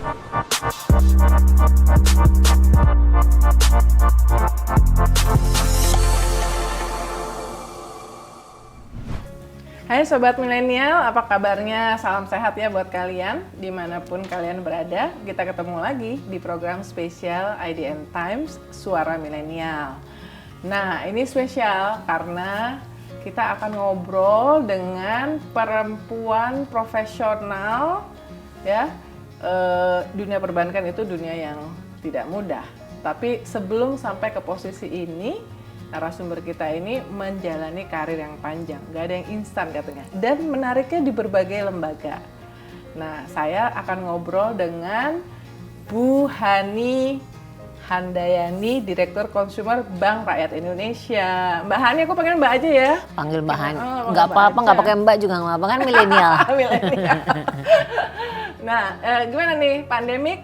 Hai Sobat Milenial, apa kabarnya? Salam sehat ya buat kalian, dimanapun kalian berada. Kita ketemu lagi di program spesial IDN Times, Suara Milenial. Nah, ini spesial karena kita akan ngobrol dengan perempuan profesional, ya. Dunia perbankan itu dunia yang tidak mudah. Tapi sebelum sampai ke posisi ini, narasumber kita ini menjalani karir yang panjang, gak ada yang instan katanya. Dan menariknya di berbagai lembaga. Nah, saya akan ngobrol dengan Bu Hani Handayani, Direktur Konsumer Bank Rakyat Indonesia. Mbak Hani, aku panggil Mbak aja ya. Panggil Mbak Hani. Nggak apa-apa, nggak pakai Mbak juga nggak apa-apa, kan milenial. Milenial. Nah, gimana nih pandemik?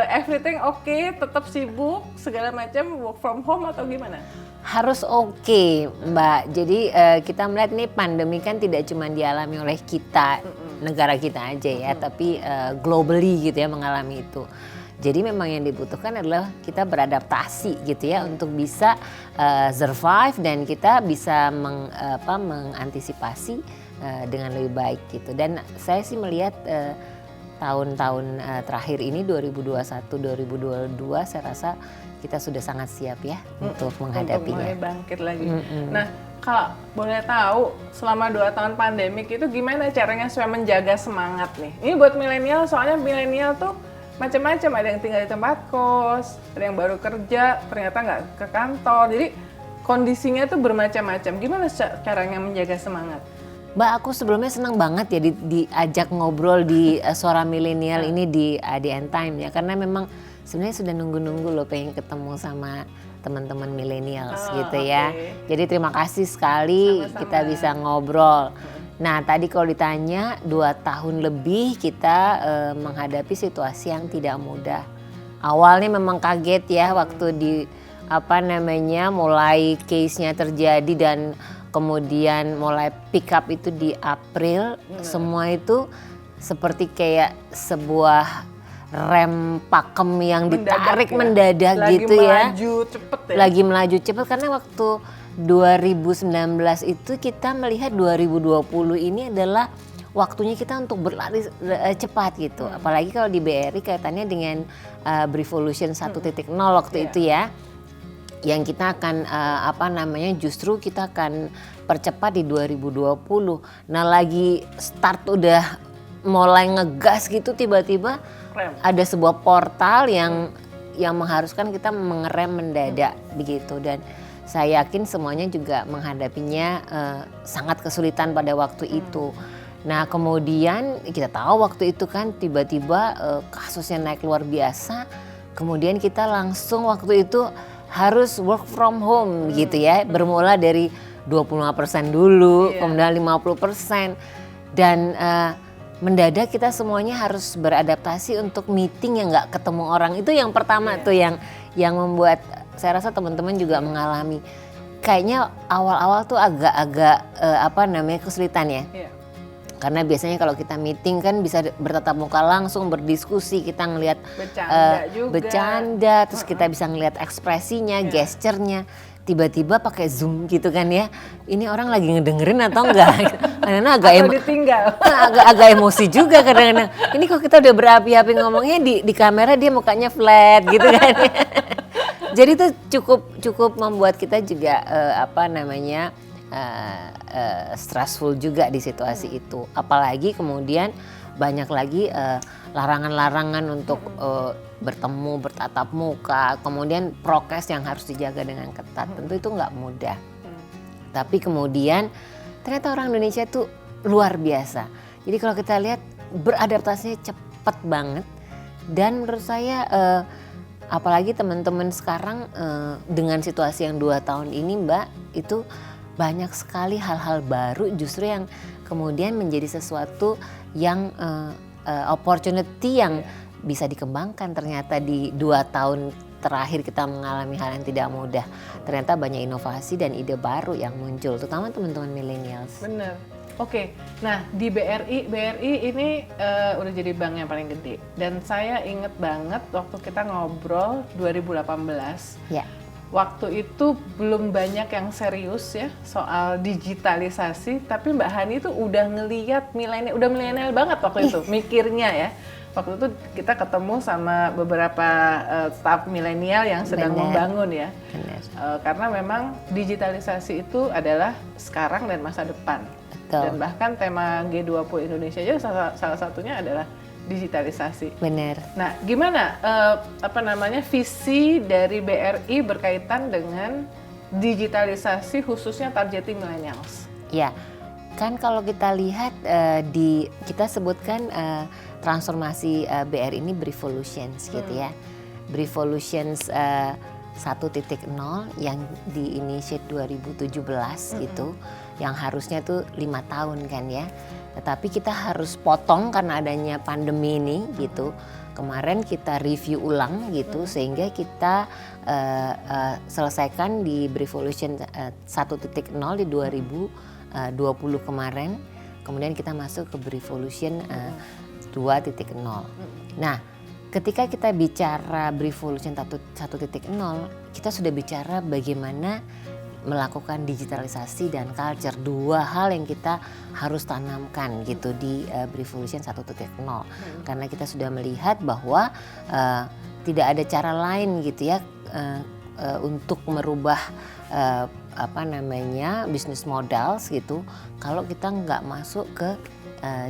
Everything okay? Tetap sibuk segala macam, work from home atau gimana? Harus oke, Mbak. Jadi kita melihat nih pandemi kan tidak cuma dialami oleh kita, negara kita aja ya, tapi globally gitu ya mengalami itu. Jadi memang yang dibutuhkan adalah kita beradaptasi gitu ya untuk bisa survive dan kita bisa mengantisipasi dengan lebih baik gitu. Dan saya sih melihat tahun-tahun terakhir ini 2021-2022 saya rasa kita sudah sangat siap ya untuk menghadapinya. Untuk mulai bangkit lagi. Nah, kalau boleh tahu selama 2 tahun pandemik itu gimana caranya supaya menjaga semangat nih? Ini buat milenial, soalnya milenial tuh macam-macam, ada yang tinggal di tempat kos, ada yang baru kerja, ternyata nggak ke kantor. Jadi kondisinya tuh bermacam-macam. Gimana caranya menjaga semangat? Mbak, aku sebelumnya senang banget ya diajak ngobrol di Suara Milenial ini di ADN Time ya, karena memang sebenarnya sudah nunggu-nunggu loh pengen ketemu sama teman-teman millennials gitu ya. Jadi terima kasih sekali. Sama-sama. Kita bisa ngobrol. Nah tadi kalau ditanya 2 tahun lebih kita menghadapi situasi yang tidak mudah. Awalnya memang kaget ya waktu mulai case-nya terjadi dan kemudian mulai pick up itu di April. Semua itu seperti kayak sebuah rem pakem yang ditarik mendadak gitu ya. Lagi melaju cepet ya. Lagi melaju cepet karena waktu 2019 itu kita melihat 2020 ini adalah waktunya kita untuk berlari cepat gitu. Apalagi kalau di BRI kaitannya dengan Brivolution 1.0 waktu itu ya. Yang kita akan justru kita akan percepat di 2020. Nah lagi start udah mulai ngegas gitu tiba-tiba ada sebuah portal yang mengharuskan kita mengerem mendadak begitu, dan saya yakin semuanya juga menghadapinya sangat kesulitan pada waktu itu. Nah kemudian kita tahu waktu itu kan tiba-tiba kasusnya naik luar biasa, kemudian kita langsung waktu itu harus work from home gitu ya, bermula dari 25% dulu, kemudian 50%, dan mendadak kita semuanya harus beradaptasi untuk meeting yang nggak ketemu orang. Itu yang pertama tuh yang membuat saya rasa teman-teman juga mengalami. Kayaknya awal-awal tuh agak-agak kesulitan ya. Karena biasanya kalau kita meeting kan bisa bertatap muka langsung, berdiskusi, kita ngelihat bercanda, terus kita bisa ngelihat ekspresinya, gesturnya. Tiba-tiba pakai Zoom gitu kan ya. Ini orang lagi ngedengerin atau enggak? Kadang-kadang agak emosi juga kadang-kadang. Ini kok kita udah berapi-api ngomongnya di kamera dia mukanya flat gitu kan. Jadi itu cukup membuat kita juga stressful juga di situasi itu. Apalagi kemudian banyak lagi larangan-larangan untuk bertemu, bertatap muka, kemudian prokes yang harus dijaga dengan ketat. Tentu itu nggak mudah. Tapi kemudian ternyata orang Indonesia itu luar biasa. Jadi kalau kita lihat beradaptasinya cepat banget, dan menurut saya apalagi teman-teman sekarang dengan situasi yang 2 tahun ini Mbak, itu banyak sekali hal-hal baru justru yang kemudian menjadi sesuatu yang opportunity yang bisa dikembangkan. Ternyata di 2 tahun terakhir kita mengalami hal yang tidak mudah. Ternyata banyak inovasi dan ide baru yang muncul, terutama teman-teman millennials. Bener. Oke, nah di BRI ini udah jadi bank yang paling gede. Dan saya inget banget waktu kita ngobrol 2018. Ya. Waktu itu belum banyak yang serius ya soal digitalisasi, tapi Mbak Hani itu udah ngeliat milenial banget waktu itu mikirnya ya. Waktu itu kita ketemu sama beberapa staf milenial yang sedang membangun ya. Karena memang digitalisasi itu adalah sekarang dan masa depan. Betul. Dan bahkan tema G20 Indonesia aja salah satunya adalah digitalisasi. Benar. Nah, gimana visi dari BRI berkaitan dengan digitalisasi khususnya targeting millennials? Ya, kan kalau kita lihat kita sebutkan transformasi BRI ini Brivolutions gitu ya. Brivolutions 1.0 yang di-initiate 2017 gitu, yang harusnya tuh 5 tahun kan ya. Tetapi kita harus potong karena adanya pandemi ini gitu. Kemarin kita review ulang gitu sehingga kita selesaikan di Brivolution 1.0 di 2020 kemarin. Kemudian kita masuk ke Brivolution 2.0. Nah, ketika kita bicara Brivolution 1.0, kita sudah bicara bagaimana melakukan digitalisasi dan culture, dua hal yang kita harus tanamkan gitu di Brivolution 1.0. Karena kita sudah melihat bahwa tidak ada cara lain gitu ya untuk merubah business models gitu kalau kita nggak masuk ke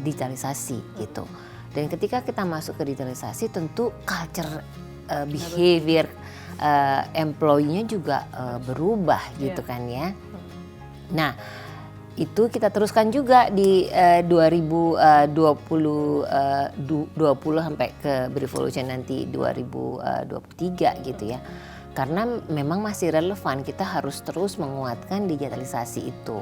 digitalisasi gitu. Dan ketika kita masuk ke digitalisasi tentu culture behavior employee-nya juga berubah gitu kan ya. Nah, itu kita teruskan juga di 2020 sampai ke Brivolution nanti 2023 gitu ya. Karena memang masih relevan, kita harus terus menguatkan digitalisasi itu.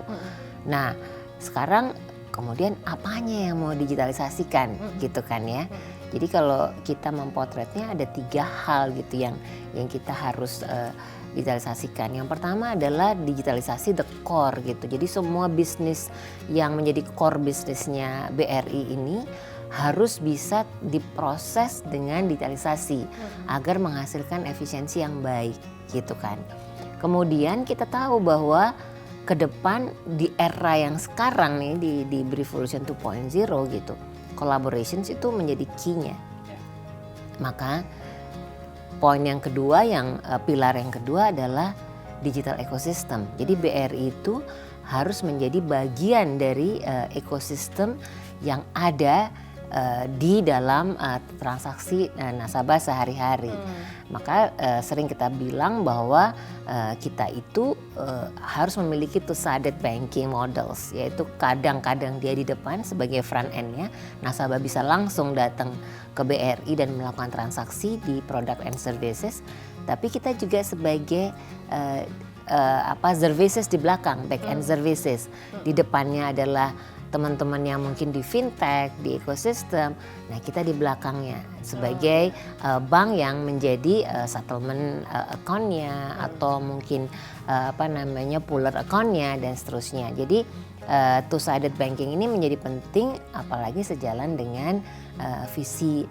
Nah, sekarang kemudian apanya yang mau digitalisasikan gitu kan ya. Jadi kalau kita mempotretnya ada 3 hal gitu yang kita harus digitalisasikan. Yang pertama adalah digitalisasi the core gitu. Jadi semua bisnis yang menjadi core bisnisnya BRI ini harus bisa diproses dengan digitalisasi agar menghasilkan efisiensi yang baik gitu kan. Kemudian kita tahu bahwa ke depan di era yang sekarang nih di Brivolution 2.0 gitu, collaborations itu menjadi key-nya. Maka poin yang kedua, pilar yang kedua adalah digital ecosystem. Jadi BRI itu harus menjadi bagian dari ekosistem yang ada di dalam transaksi nasabah sehari-hari. Maka sering kita bilang bahwa kita itu harus memiliki two-sided banking models, yaitu kadang-kadang dia di depan sebagai front end-nya, nasabah bisa langsung datang ke BRI dan melakukan transaksi di product and services, tapi kita juga sebagai services di belakang, back end services. Di depannya adalah teman-teman yang mungkin di fintech, di ekosistem. Nah, kita di belakangnya sebagai bank yang menjadi settlement account-nya atau mungkin puller account-nya dan seterusnya. Jadi two-sided banking ini menjadi penting, apalagi sejalan dengan visi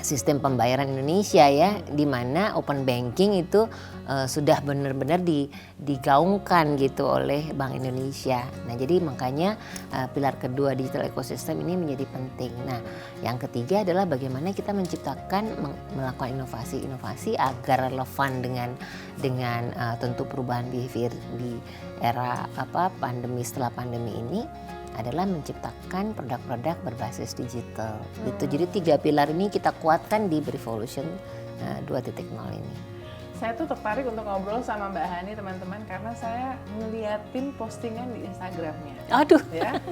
sistem pembayaran Indonesia ya, di mana open banking itu sudah benar-benar digaungkan gitu oleh Bank Indonesia. Nah, jadi makanya pilar kedua digital ecosystem ini menjadi penting. Nah, yang ketiga adalah bagaimana kita melakukan inovasi-inovasi agar relevan dengan tentu perubahan behavior di era pandemi, setelah pandemi ini adalah menciptakan produk-produk berbasis digital. Gitu. Jadi 3 pilar ini kita kuatkan di Brivolution 2.0 ini. Saya tuh tertarik untuk ngobrol sama Mbak Hani teman-teman karena saya ngeliatin postingan di Instagramnya. Aduh. Ya.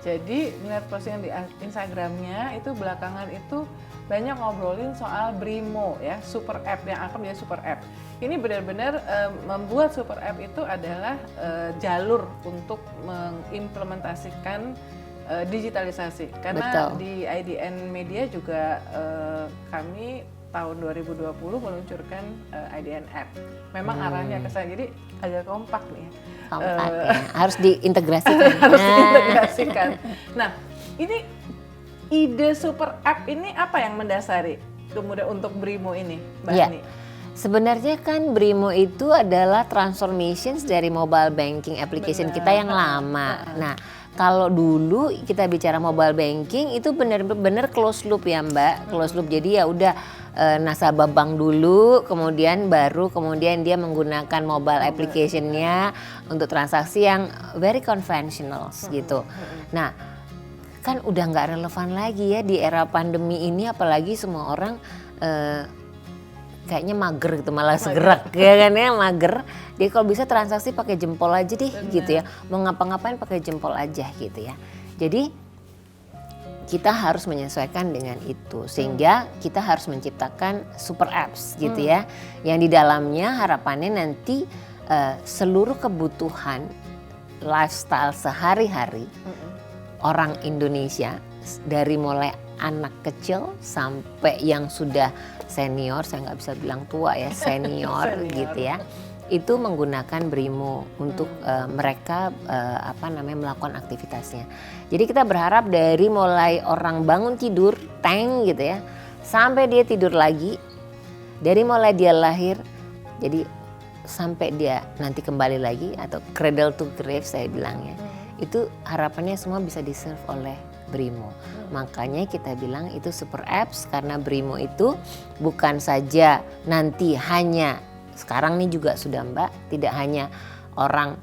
Jadi ngeliat postingan di Instagramnya itu belakangan itu banyak ngobrolin soal Brimo ya, super app yang akan menjadi super app. Ini benar-benar membuat super app itu adalah jalur untuk mengimplementasikan digitalisasi. Karena Betul. di IDN Media juga kami tahun 2020 meluncurkan IDN App. Memang arahnya ke sana, jadi agak kompak nih. Kompak ya. Harus diintegrasikan. Harus diintegrasikan. Nah, ini ide super app ini apa yang mendasari kemudian untuk Brimo ini, Mbak Ya. Ani? Sebenarnya kan Brimo itu adalah transformations dari mobile banking application Benar. kita yang lama. Nah, kalau dulu kita bicara mobile banking itu benar-benar close loop ya Mbak, close loop. Jadi ya udah nasabah bank dulu, kemudian dia menggunakan mobile application-nya untuk transaksi yang very conventional gitu. Nah, kan udah nggak relevan lagi ya di era pandemi ini, apalagi semua orang kayaknya mager gitu, malah segerak ya kan ya, mager. Dia kalau bisa transaksi pakai jempol aja deh. Bener. Gitu ya, mau ngapa-ngapain pakai jempol aja gitu ya. Jadi kita harus menyesuaikan dengan itu, sehingga kita harus menciptakan super apps gitu ya, yang di dalamnya harapannya nanti seluruh kebutuhan lifestyle sehari-hari orang Indonesia, dari mulai anak kecil sampai yang sudah senior, saya nggak bisa bilang tua ya, senior gitu ya, itu menggunakan Brimo untuk mereka melakukan aktivitasnya. Jadi kita berharap dari mulai orang bangun tidur, teng gitu ya, sampai dia tidur lagi, dari mulai dia lahir, jadi sampai dia nanti kembali lagi atau cradle to grave saya bilangnya, itu harapannya semua bisa di-serve oleh Brimo. Makanya kita bilang itu super apps, karena Brimo itu bukan saja nanti hanya, sekarang nih juga sudah Mbak, tidak hanya orang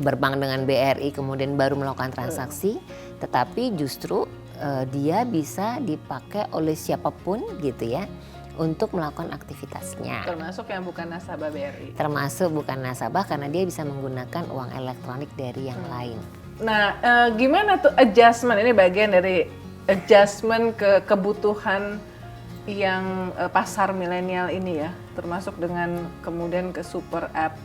berbank dengan BRI kemudian baru melakukan transaksi, tetapi justru dia bisa dipakai oleh siapapun gitu ya untuk melakukan aktivitasnya. Termasuk yang bukan nasabah BRI. Termasuk bukan nasabah, karena dia bisa menggunakan uang elektronik dari yang lain. Nah, gimana tuh adjustment, ini bagian dari adjustment ke kebutuhan yang pasar milenial ini ya, termasuk dengan kemudian ke super app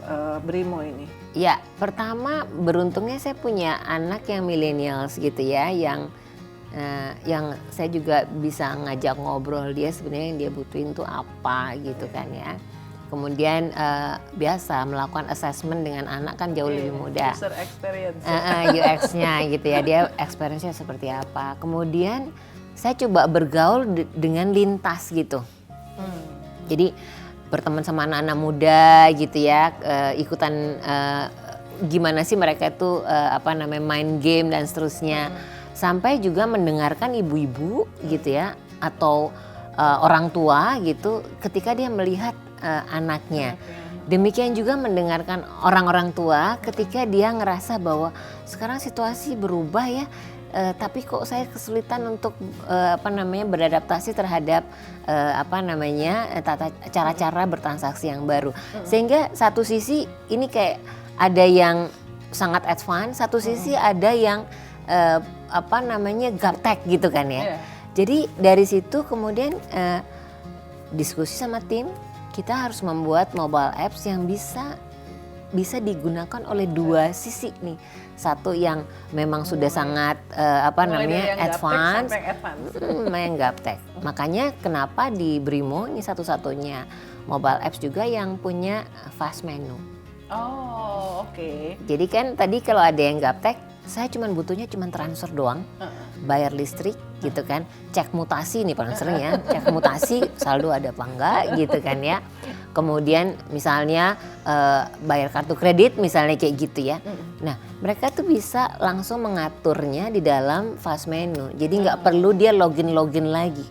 Brimo ini. Ya, pertama beruntungnya saya punya anak yang millennials gitu ya, yang saya juga bisa ngajak ngobrol dia sebenarnya yang dia butuhin tuh apa gitu kan ya. Kemudian biasa melakukan assessment dengan anak kan jauh lebih mudah. User experience. UX-nya gitu ya, dia experience-nya seperti apa. Kemudian saya coba bergaul dengan lintas gitu. Jadi berteman sama anak-anak muda gitu ya, ikutan gimana sih mereka itu main game dan seterusnya. Sampai juga mendengarkan ibu-ibu gitu ya, atau orang tua gitu ketika dia melihat anaknya. Demikian juga mendengarkan orang-orang tua ketika dia ngerasa bahwa sekarang situasi berubah ya, tapi kok saya kesulitan untuk beradaptasi terhadap cara-cara bertransaksi yang baru. Sehingga satu sisi ini kayak ada yang sangat advance, satu sisi ada yang gaptek gitu kan ya. Jadi dari situ kemudian diskusi sama tim, kita harus membuat mobile apps yang bisa digunakan oleh dua sisi nih. Satu yang memang sudah sangat advance, yang gaptek. Makanya kenapa di Brimo ini satu-satunya mobile apps juga yang punya fast menu. Oh, oke. Jadi kan tadi kalau ada yang gaptek, saya butuhnya transfer doang, bayar listrik gitu kan, cek mutasi nih paling sering ya, cek mutasi saldo ada apa enggak gitu kan ya. Kemudian misalnya bayar kartu kredit misalnya kayak gitu ya. Nah mereka tuh bisa langsung mengaturnya di dalam fast menu, jadi nggak perlu dia login lagi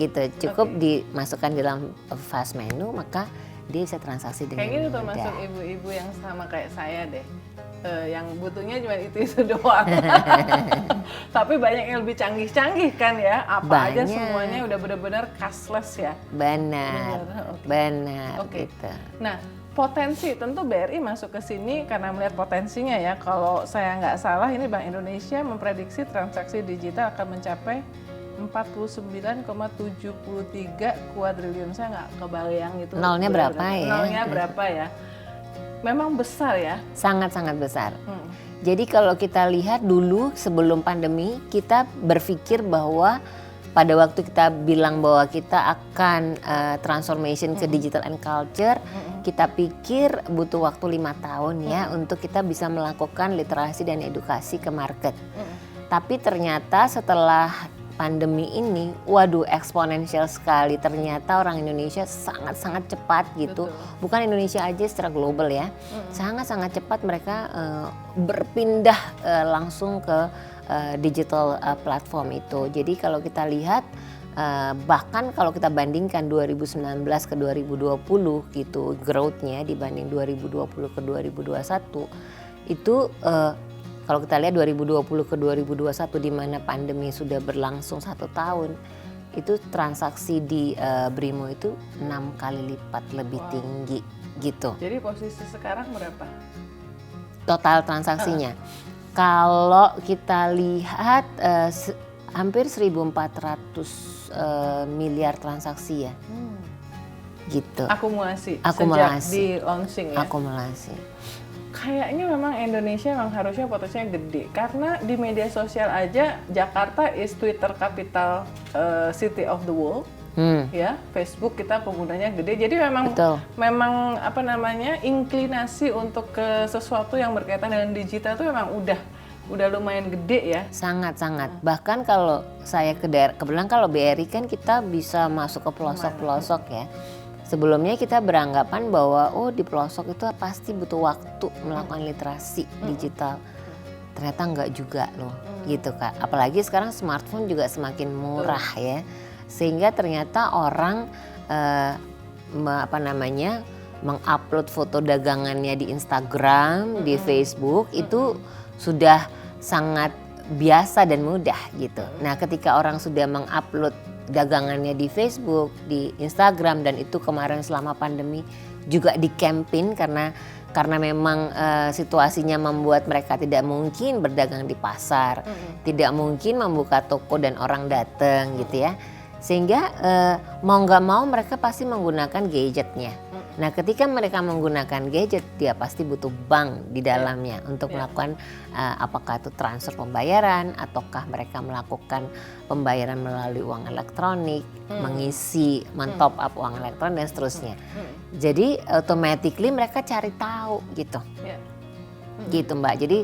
gitu, cukup dimasukkan di dalam fast menu, maka dia bisa transaksi dengan mudah. Kayak gitu termasuk ibu-ibu yang sama kayak saya deh. Yang butuhnya cuma itu doang. Tapi banyak yang lebih canggih-canggih kan ya. Apa aja semuanya udah benar-benar cashless ya. Benar. Oke. Gitu. Nah, potensi tentu BRI masuk ke sini karena melihat potensinya ya. Kalau saya nggak salah ini Bank Indonesia memprediksi transaksi digital akan mencapai 49,73 kuadriliun. Saya nggak kebayang itu. Nolnya berapa ya? Nolnya berapa ya? Memang besar ya? Sangat-sangat besar. Jadi kalau kita lihat dulu sebelum pandemi, kita berpikir bahwa pada waktu kita bilang bahwa kita akan transformation ke digital and culture, kita pikir butuh waktu 5 tahun ya untuk kita bisa melakukan literasi dan edukasi ke market. Tapi ternyata setelah pandemi ini, waduh eksponensial sekali. Ternyata orang Indonesia sangat-sangat cepat gitu. Betul. Bukan Indonesia aja, secara global ya. Sangat-sangat cepat mereka berpindah langsung ke digital platform itu. Jadi kalau kita lihat bahkan kalau kita bandingkan 2019 ke 2020 gitu growth-nya dibanding 2020 ke 2021 itu kalau kita lihat 2020 ke 2021 di mana pandemi sudah berlangsung 1 tahun, itu transaksi di Brimo itu 6 kali lipat lebih tinggi gitu. Jadi posisi sekarang berapa? Total transaksinya. Kalau kita lihat hampir 1.400 miliar transaksi ya. Gitu. Akumulasi. Akumulasi. Sejak di launching ya. Akumulasi. Kayaknya memang Indonesia memang harusnya potensinya gede karena di media sosial aja Jakarta is Twitter capital city of the world. Ya, Facebook kita penggunanya gede. Jadi memang Betul. memang apa namanya? Inklinasi untuk ke sesuatu yang berkaitan dengan digital itu memang udah lumayan gede ya. Sangat-sangat. Bahkan kalau saya ke daerah, kebetulan kalau BRI kan kita bisa masuk ke pelosok-pelosok ya. Sebelumnya kita beranggapan bahwa di pelosok itu pasti butuh waktu melakukan literasi digital. Ternyata enggak juga loh, gitu Kak. Apalagi sekarang smartphone juga semakin murah ya. Sehingga ternyata orang mengupload foto dagangannya di Instagram, di Facebook itu sudah sangat biasa dan mudah gitu. Nah, ketika orang sudah mengupload dagangannya di Facebook, di Instagram, dan itu kemarin selama pandemi juga di campaign karena memang situasinya membuat mereka tidak mungkin berdagang di pasar, tidak mungkin membuka toko dan orang datang gitu ya. Sehingga mau nggak mau mereka pasti menggunakan gadgetnya. Nah, ketika mereka menggunakan gadget, dia pasti butuh bank di dalamnya untuk melakukan apakah itu transfer pembayaran ataukah mereka melakukan pembayaran melalui uang elektronik, mengisi, mentop up uang elektronik dan seterusnya. Jadi automatically mereka cari tahu gitu. Gitu Mbak. Jadi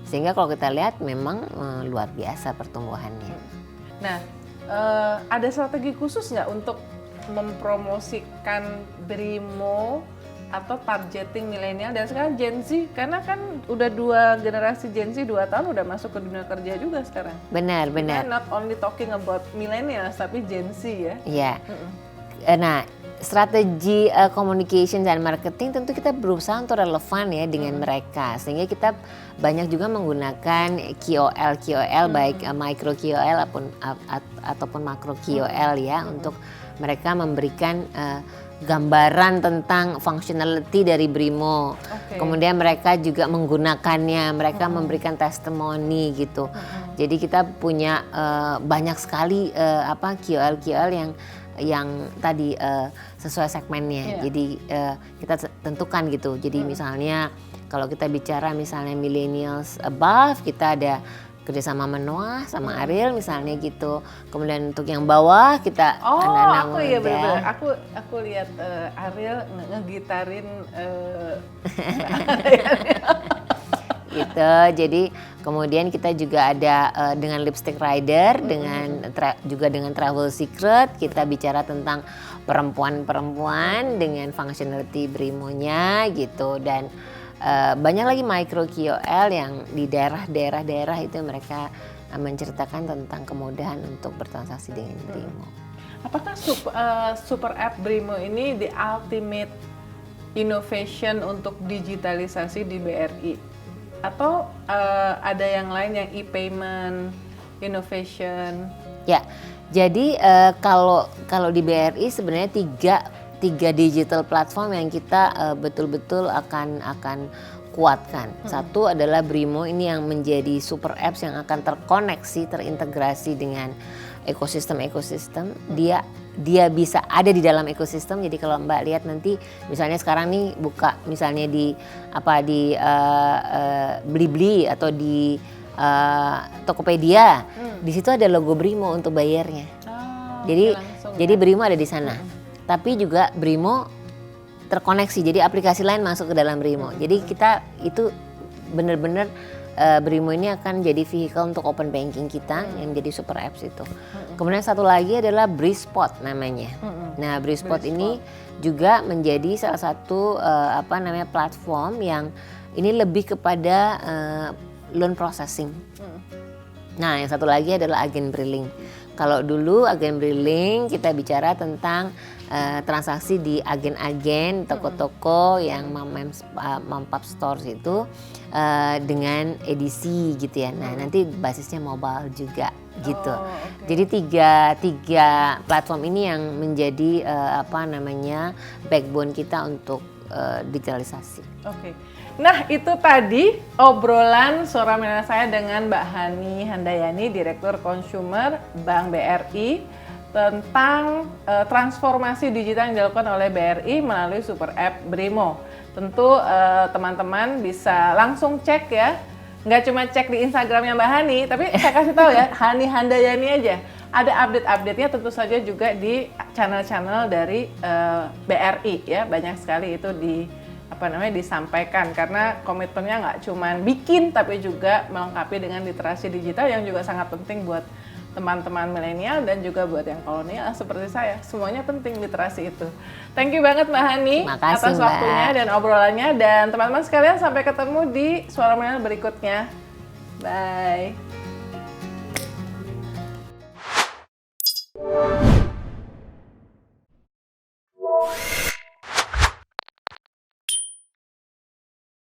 sehingga kalau kita lihat memang luar biasa pertumbuhannya. Nah, ada strategi khusus nggak untuk mempromosikan Brimo atau targeting milenial dan sekarang Gen Z, karena kan udah 2 generasi Gen Z 2 tahun udah masuk ke dunia kerja juga sekarang. Benar. Kita not only talking about millennials tapi Gen Z ya. Iya. Nah, strategi communication dan marketing tentu kita berusaha untuk relevan ya dengan mereka, sehingga kita banyak juga menggunakan KOL baik micro KOL ataupun makro KOL ya untuk mereka memberikan gambaran tentang functionality dari Brimo. Kemudian mereka juga menggunakannya, mereka memberikan testimoni gitu. Jadi kita punya banyak sekali KOL yang tadi sesuai segmennya. Jadi kita tentukan gitu. Jadi misalnya kalau kita bicara misalnya millennials above, kita ada kerjasama Manoa sama Ariel misalnya gitu. Kemudian untuk yang bawah kita anak-anak muda. Iya benar. Aku lihat Ariel ngegitarin gitu. Jadi kemudian kita juga ada dengan Lipstick Rider, juga dengan Travel Secret, kita bicara tentang perempuan-perempuan dengan functionality Brimonya gitu. Dan banyak lagi micro KOL yang di daerah-daerah itu mereka menceritakan tentang kemudahan untuk bertransaksi dengan Brimo. Apakah super app Brimo ini the ultimate innovation untuk digitalisasi di BRI? Atau ada yang lain yang e-payment, innovation? Ya, jadi kalau di BRI sebenarnya tiga digital platform yang kita betul-betul akan kuatkan. Satu adalah Brimo ini yang menjadi super apps yang akan terkoneksi, terintegrasi dengan ekosistem. Dia bisa ada di dalam ekosistem. Jadi kalau Mbak lihat nanti misalnya sekarang nih buka misalnya di Blibli atau di Tokopedia, di situ ada logo Brimo untuk bayarnya. Jadi langsung jadi Brimo ada di sana. Tapi juga Brimo terkoneksi. Jadi aplikasi lain masuk ke dalam Brimo. Jadi kita itu benar-benar Brimo ini akan jadi vehicle untuk open banking kita yang jadi super apps itu. Kemudian satu lagi adalah Brispot namanya. Nah, Brispot ini juga menjadi salah satu platform yang ini lebih kepada loan processing. Nah, yang satu lagi adalah agen Briling. Kalau dulu agen Briling kita bicara tentang transaksi di agen-agen, toko-toko yang mom-pop stores itu dengan edisi gitu ya. Nah, nanti basisnya mobile juga gitu. Jadi tiga platform ini yang menjadi backbone kita untuk digitalisasi. Oke. Nah, itu tadi obrolan Suara Milenial saya dengan Mbak Hani Handayani, Direktur Consumer Bank BRI, tentang transformasi digital yang dilakukan oleh BRI melalui super app Brimo. Tentu teman-teman bisa langsung cek ya, nggak cuma cek di Instagramnya Mbak Hani, tapi saya kasih tahu ya, Hani Handayani aja. Ada update-update-nya tentu saja juga di channel-channel dari BRI ya, banyak sekali itu disampaikan karena komitmennya nggak cuma bikin tapi juga melengkapi dengan literasi digital yang juga sangat penting buat teman-teman milenial dan juga buat yang kolonial seperti saya. Semuanya penting literasi itu. Thank you banget Mbak Hani atas waktunya dan obrolannya, dan teman-teman sekalian sampai ketemu di Suara Milenial berikutnya. Bye.